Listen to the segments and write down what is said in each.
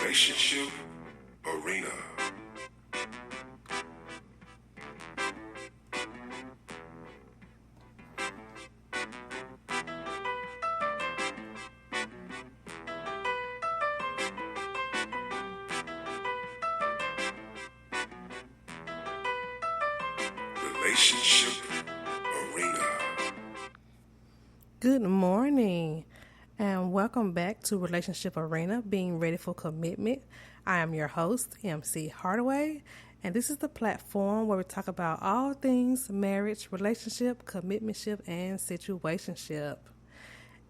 Relationship Arena. Relationship Arena. Good morning and welcome back to Relationship Arena, being ready for commitment. I am your host, MC Hardaway, and this is the platform where we talk about all things marriage, relationship, commitmentship, and situationship.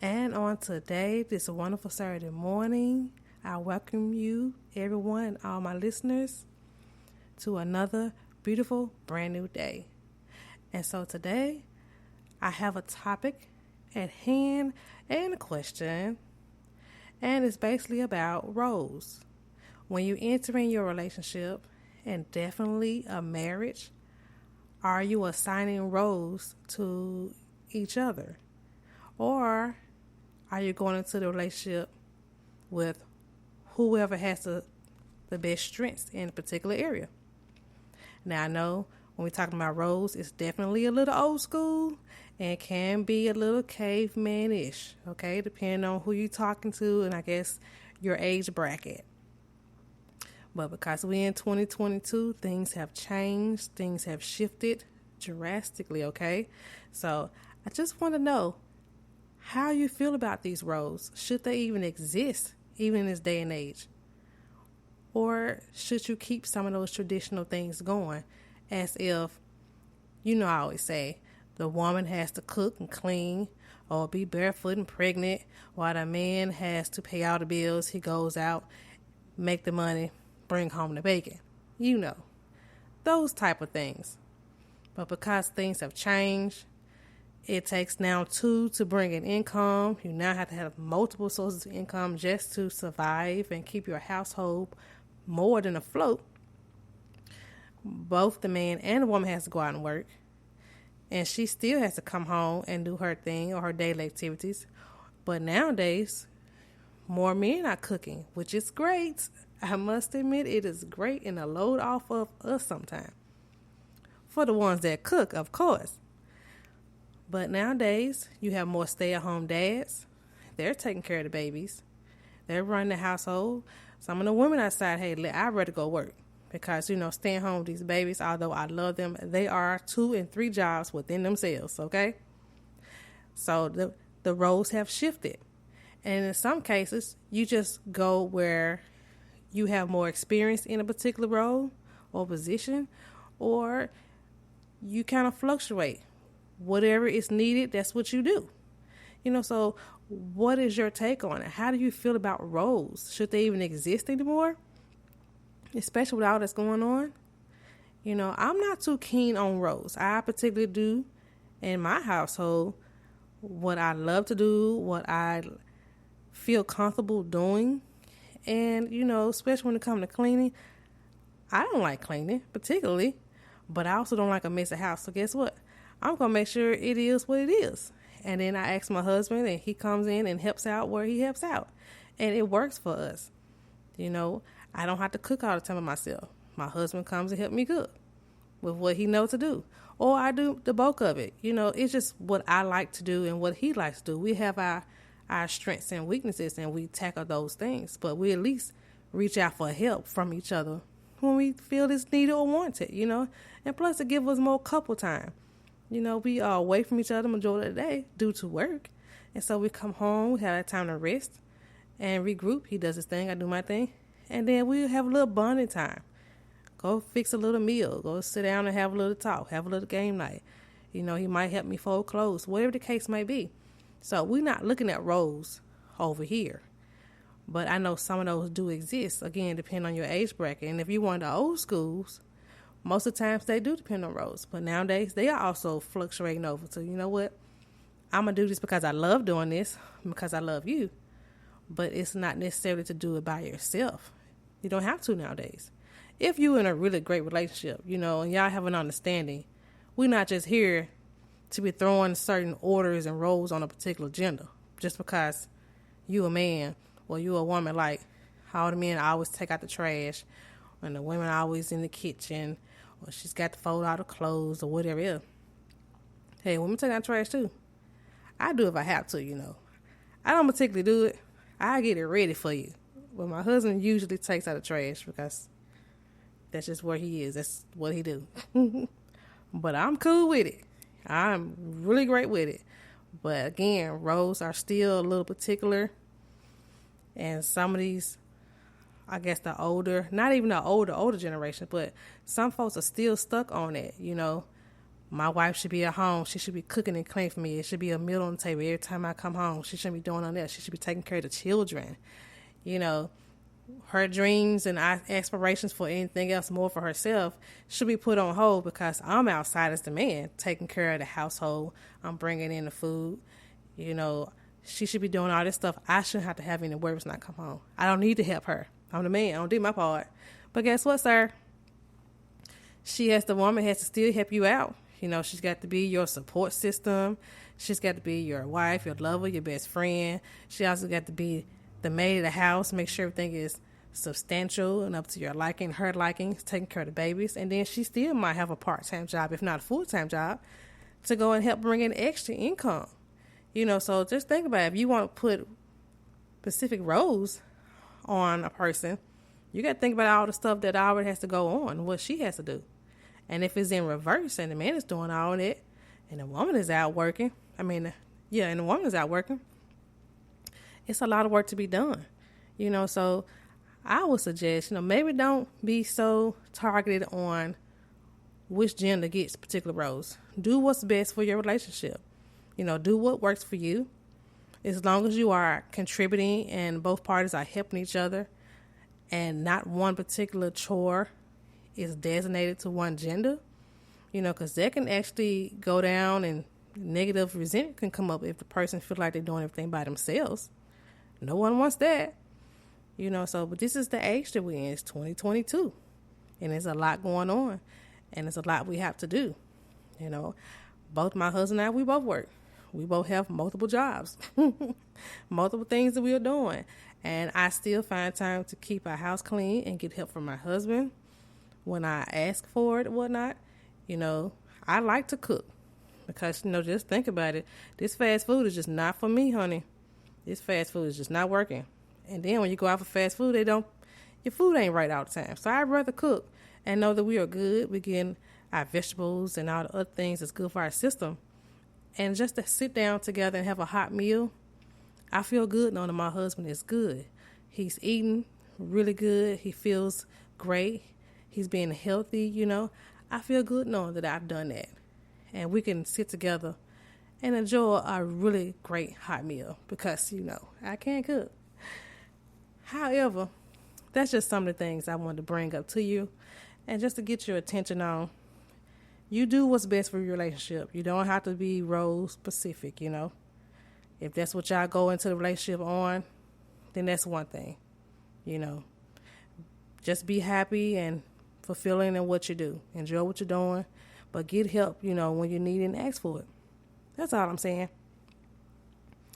And on today, this wonderful Saturday morning, I welcome you, everyone, all my listeners, to another beautiful brand new day. And so today, I have a topic at hand and a question, and it's basically about roles. When you enter in your relationship, and definitely a marriage, are you assigning roles to each other? Or are you going into the relationship with whoever has the best strengths in a particular area? Now, I know when we're talking about roles, it's definitely a little old school and can be a little caveman-ish, okay, depending on who you're talking to and I guess your age bracket. But because we're in 2022, things have changed, things have shifted drastically, okay? So I just want to know how you feel about these roles. Should they even exist, even in this day and age? Or should you keep some of those traditional things going as if, I always say, the woman has to cook and clean or be barefoot and pregnant while the man has to pay all the bills. He goes out, make the money, bring home the bacon. Those type of things. But because things have changed, it takes now two to bring in income. You now have to have multiple sources of income just to survive and keep your household more than afloat. Both the man and the woman has to go out and work. And she still has to come home and do her thing or her daily activities. But nowadays, more men are cooking, which is great. I must admit, it is great and a load off of us sometimes. For the ones that cook, of course. But nowadays, you have more stay-at-home dads. They're taking care of the babies. They're running the household. Some of the women outside, hey, I'd rather go work. Because, staying home with these babies, although I love them, they are 2 and 3 jobs within themselves, okay? So the roles have shifted. And in some cases, you just go where you have more experience in a particular role or position, or you kind of fluctuate. Whatever is needed, that's what you do. So what is your take on it? How do you feel about roles? Should they even exist anymore? Especially with all that's going on. I'm not too keen on roles. I particularly do in my household what I love to do, what I feel comfortable doing. And, especially when it comes to cleaning, I don't like cleaning particularly, but I also don't like a messy house. So guess what? I'm going to make sure it is what it is. And then I ask my husband and he comes in and helps out where he helps out. And it works for us. I don't have to cook all the time by myself. My husband comes and helps me cook with what he knows to do. Or I do the bulk of it. It's just what I like to do and what he likes to do. We have our strengths and weaknesses and we tackle those things. But we at least reach out for help from each other when we feel it's needed or wanted, And plus it gives us more couple time. We are away from each other the majority of the day due to work. And so we come home, we have that time to rest and regroup. He does his thing, I do my thing. And then we'll have a little bonding time. Go fix a little meal. Go sit down and have a little talk. Have a little game night. He might help me fold clothes. Whatever the case may be. So we're not looking at roles over here. But I know some of those do exist. Again, depending on your age bracket. And if you're one of the old schools, most of the times they do depend on roles. But nowadays, they are also fluctuating over. So you know what? I'm going to do this because I love doing this. Because I love you. But it's not necessarily to do it by yourself. You don't have to nowadays. If you're in a really great relationship, and y'all have an understanding, we're not just here to be throwing certain orders and roles on a particular gender just because you a man or you a woman. Like, All the men always take out the trash, and the women always in the kitchen, or she's got to fold all the clothes or whatever else. Hey, women take out the trash too. I do if I have to, you know. I don't particularly do it. I get it ready for you. But my husband usually takes out the trash because that's just where he is. That's what he do. But I'm cool with it. I'm really great with it. But again, roles are still a little particular. And some of these, I guess the older, not even the older generation, but some folks are still stuck on it. You know, my wife should be at home. She should be cooking and cleaning for me. It should be a meal on the table every time I come home. She shouldn't be doing all that. She should be taking care of the children. You know, her dreams and aspirations for anything else more for herself should be put on hold because I'm outside as the man, taking care of the household. I'm bringing in the food. You know, she should be doing all this stuff. I shouldn't have to have any worries when I come home. I don't need to help her. I'm the man. I don't do my part. But guess what, sir? The woman has to still help you out. You know, she's got to be your support system. She's got to be your wife, your lover, your best friend. She also got to be the maid of the house, make sure everything is substantial and up to your liking, her liking, taking care of the babies. And then she still might have a part-time job, if not a full-time job, to go and help bring in extra income. You know, so just think about it. If you want to put specific roles on a person, you got to think about all the stuff that already has to go on, what she has to do. And if it's in reverse and the man is doing all that and the woman is out working, and the woman is out working, it's a lot of work to be done. You know, so I would suggest, you know, maybe don't be so targeted on which gender gets particular roles. Do what's best for your relationship. You know, do what works for you. As long as you are contributing and both parties are helping each other and not one particular chore is designated to one gender, you know, because that can actually go down and negative resentment can come up if the person feels like they're doing everything by themselves. No one wants that. You know, so, but this is the age that we're in. It's 2022. And there's a lot going on. And there's a lot we have to do. You know, both my husband and I, we both work. We both have multiple jobs. Multiple things that we are doing. And I still find time to keep our house clean and get help from my husband when I ask for it and whatnot. You know, I like to cook. Because, you know, just think about it. This fast food is just not for me, honey. This fast food is just not working. And then when you go out for fast food, your food ain't right all the time. So I'd rather cook and know that we are good. We're getting our vegetables and all the other things that's good for our system. And just to sit down together and have a hot meal, I feel good knowing that my husband is good. He's eating really good. He feels great. He's being healthy, you know. I feel good knowing that I've done that. And we can sit together and enjoy a really great hot meal because, you know, I can't cook. However, that's just some of the things I wanted to bring up to you and just to get your attention on. You do what's best for your relationship. You don't have to be role specific, you know. If that's what y'all go into the relationship on, then that's one thing, you know. Just be happy and fulfilling in what you do. Enjoy what you're doing, but get help, you know, when you need it and ask for it. That's all I'm saying.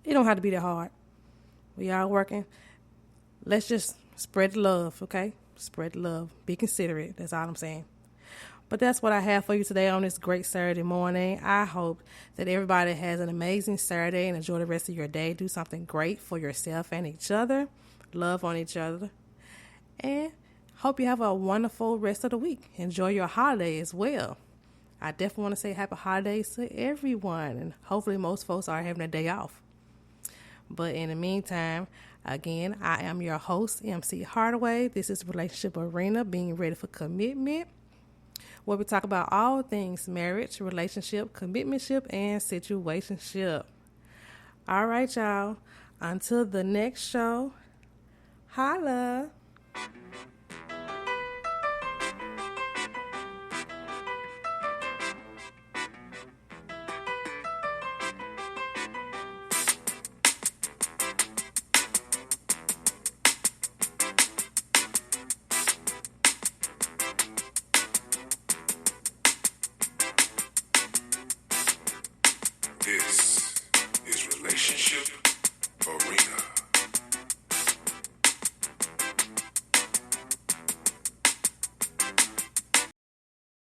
It don't have to be that hard. We all working. Let's just spread the love, okay? Spread the love. Be considerate. That's all I'm saying. But that's what I have for you today on this great Saturday morning. I hope that everybody has an amazing Saturday and enjoy the rest of your day. Do something great for yourself and each other. Love on each other. And hope you have a wonderful rest of the week. Enjoy your holiday as well. I definitely want to say happy holidays to everyone. And hopefully most folks are having a day off. But in the meantime, again, I am your host, MC Hardaway. This is Relationship Arena, being ready for commitment, where we talk about all things marriage, relationship, commitmentship, and situationship. All right, y'all. Until the next show, holla.